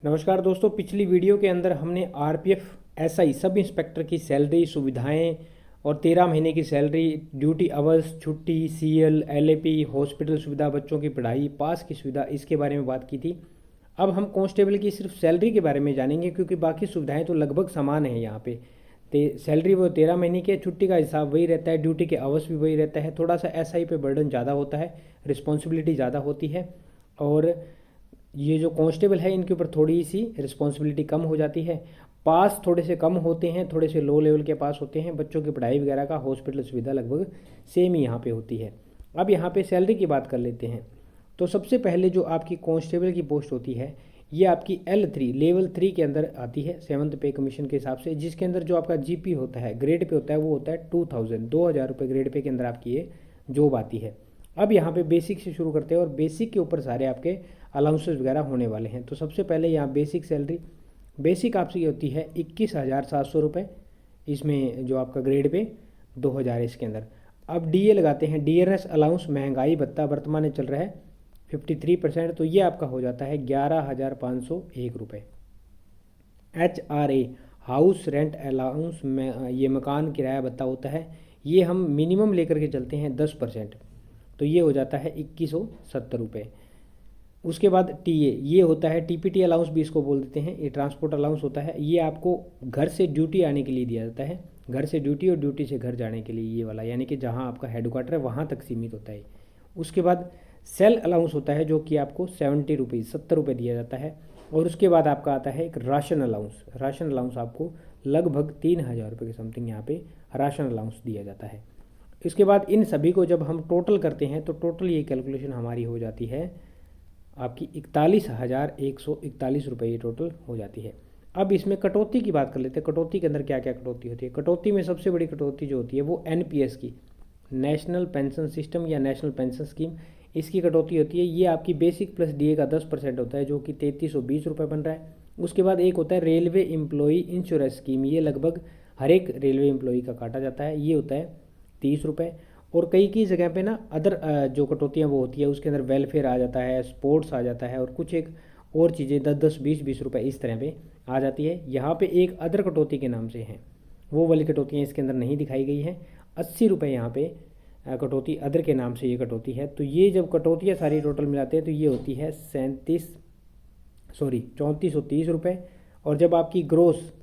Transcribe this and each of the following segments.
नमस्कार दोस्तों, पिछली वीडियो के अंदर हमने आरपीएफ एसआई सब इंस्पेक्टर की सैलरी, सुविधाएं और 13 महीने की सैलरी, ड्यूटी अवर्स, छुट्टी, सीएल, एलएपी, हॉस्पिटल सुविधा, बच्चों की पढ़ाई, पास की सुविधा, इसके बारे में बात की थी। अब हम कांस्टेबल की सिर्फ सैलरी के बारे में जानेंगे, क्योंकि बाकी सुविधाएं तो लगभग समान है यहाँ पे। सैलरी वो 13 महीने की है, छुट्टी का हिसाब वही रहता है, ड्यूटी के अवर्स भी वही रहता है। थोड़ा सा एसआई पे बर्डन ज़्यादा होता है, रिस्पॉन्सिबिलिटी ज़्यादा होती है, और ये जो कांस्टेबल है इनके ऊपर थोड़ी सी रिस्पॉन्सिबिलिटी कम हो जाती है। पास थोड़े से कम होते हैं, थोड़े से लो लेवल के पास होते हैं। बच्चों की पढ़ाई वगैरह का, हॉस्पिटल सुविधा लगभग सेम ही यहाँ पे होती है। अब यहाँ पे सैलरी की बात कर लेते हैं। तो सबसे पहले जो आपकी कांस्टेबल की पोस्ट होती है, ये आपकी L3 लेवल 3 के अंदर आती है, 7th पे कमीशन के हिसाब से, जिसके अंदर जो आपका जीपी होता है, ग्रेड पे होता है, वो होता है 2000 रुपये ग्रेड पे के अंदर आपकी ये जॉब आती है। अब यहाँ पे बेसिक से शुरू करते हैं, और बेसिक के ऊपर सारे आपके अलाउंसेस वगैरह होने वाले हैं। तो सबसे पहले यहाँ बेसिक सैलरी, बेसिक आपकी होती है 21,700 रुपये, इसमें जो आपका ग्रेड पे 2000 इसके अंदर। अब डीए लगाते हैं, डीएनएस अलाउंस, महंगाई भत्ता वर्तमान में चल रहा है 53%, तो ये आपका हो जाता है 11,501 रुपये। HRA हाउस रेंट अलाउंस में, ये मकान किराया भत्ता होता है, ये हम मिनिमम लेकर के चलते हैं 10%, तो ये हो जाता है 2170 रुपये। उसके बाद टीए, ये होता है टीपीटी अलाउंस भी इसको बोल देते हैं, ये ट्रांसपोर्ट अलाउंस होता है। ये आपको घर से ड्यूटी आने के लिए दिया जाता है, घर से ड्यूटी और ड्यूटी से घर जाने के लिए, ये वाला, यानी कि जहाँ आपका हेडक्वार्टर है वहाँ तक सीमित होता है। उसके बाद सेल अलाउंस होता है, जो कि आपको 70 रुपीज़ 70 रुपये दिया जाता है। और उसके बाद आपका आता है एक राशन अलाउंस। राशन अलाउंस आपको लगभग 3,000 रुपये के समथिंग यहाँ पे राशन अलाउंस दिया जाता है। इसके बाद इन सभी को जब हम टोटल करते हैं, तो टोटल ये कैलकुलेशन हमारी हो जाती है आपकी 41,141 रुपये, ये टोटल हो जाती है। अब इसमें कटौती की बात कर लेते हैं। कटौती के अंदर क्या क्या कटौती होती है। कटौती में सबसे बड़ी कटौती जो होती है वो एनपीएस की, नेशनल पेंशन सिस्टम या नेशनल पेंशन स्कीम, इसकी कटौती होती है। ये आपकी बेसिक प्लस डीए का 10% होता है, जो कि 3320 रुपये बन रहा है। उसके बाद एक होता है रेलवे एम्प्लॉई इंश्योरेंस स्कीम, ये लगभग हर एक रेलवे एम्प्लॉई का काटा जाता है, ये होता है 30 रुपये। और कई जगह पे ना अदर जो कटौतियाँ वो होती है, उसके अंदर वेलफेयर आ जाता है, स्पोर्ट्स आ जाता है, और कुछ एक और चीज़ें 10-10 20-20 रुपये इस तरह पे आ जाती है। यहाँ पे एक अदर कटौती के नाम से हैं, वो वाली कटौतियाँ इसके अंदर नहीं दिखाई गई हैं। 80 रुपये यहाँ पे कटौती अदर के नाम से ये कटौती है। तो ये जब कटौतियाँ सारी टोटल मिलाते हैं तो ये होती है 3430 रुपये। और जब आपकी ग्रोस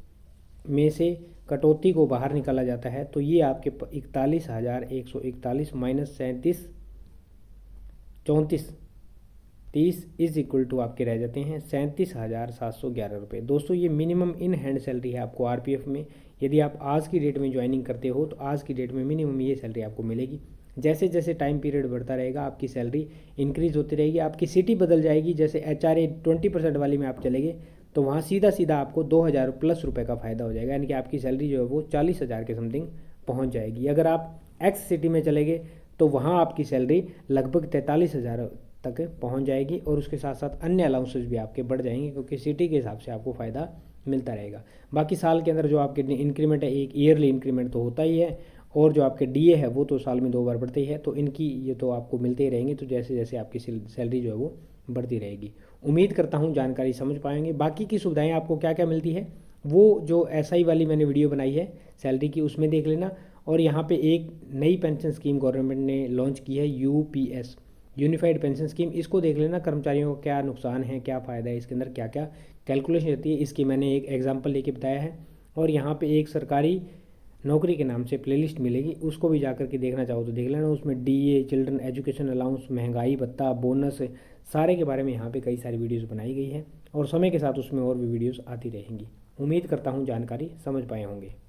में से कटौती को बाहर निकाला जाता है, तो ये आपके 41,141 माइनस 37,34,30 इज इक्वल टू आपके रह जाते हैं 37,711 रुपये। दोस्तों, ये मिनिमम इन हैंड सैलरी है आपको आरपीएफ में। यदि आप आज की डेट में ज्वाइनिंग करते हो तो आज की डेट में मिनिमम ये सैलरी आपको मिलेगी। जैसे जैसे टाइम पीरियड बढ़ता रहेगा आपकी सैलरी इंक्रीज होती रहेगी। आपकी सिटी बदल जाएगी, जैसे HRA 20% वाली में आप चलेंगे तो वहाँ सीधा सीधा आपको 2,000 प्लस रुपये का फ़ायदा हो जाएगा, यानी कि आपकी सैलरी जो है वो 40,000 के समथिंग पहुँच जाएगी। अगर आप एक्स सिटी में चलेंगे तो वहाँ आपकी सैलरी लगभग 43,000 तक पहुँच जाएगी, और उसके साथ साथ अन्य अलाउंसेस भी आपके बढ़ जाएंगे, क्योंकि सिटी के हिसाब से आपको फ़ायदा मिलता रहेगा। बाकी साल के अंदर जो आपके इंक्रीमेंट है, एक ईयरली इंक्रीमेंट तो होता ही है, और जो आपके डीए है वो तो साल में 2 बार बढ़ते ही है, तो इनकी ये तो आपको मिलते ही रहेंगे। तो जैसे जैसे आपकी सैलरी जो है वो बढ़ती रहेगी। उम्मीद करता हूँ जानकारी समझ पाएंगे। बाकी की सुविधाएं आपको क्या क्या मिलती है वो जो एसआई वाली मैंने वीडियो बनाई है सैलरी की, उसमें देख लेना। और यहाँ पे एक नई पेंशन स्कीम गवर्नमेंट ने लॉन्च की है, यूपीएस, यूनिफाइड पेंशन स्कीम, इसको देख लेना। कर्मचारियों को क्या नुकसान है, क्या फ़ायदा है, इसके अंदर क्या क्या कैलकुलेशन होती है, इसकी मैंने एक एग्जाम्पल लेके बताया है। और यहाँ पर एक सरकारी नौकरी के नाम से प्लेलिस्ट मिलेगी, उसको भी जाकर के देखना चाहो तो देख लेना। उसमें डीए, चिल्ड्रन एजुकेशन अलाउंस, महंगाई भत्ता, बोनस, सारे के बारे में यहाँ पे कई सारी वीडियोस बनाई गई है, और समय के साथ उसमें और भी वीडियोस आती रहेंगी। उम्मीद करता हूँ जानकारी समझ पाए होंगे।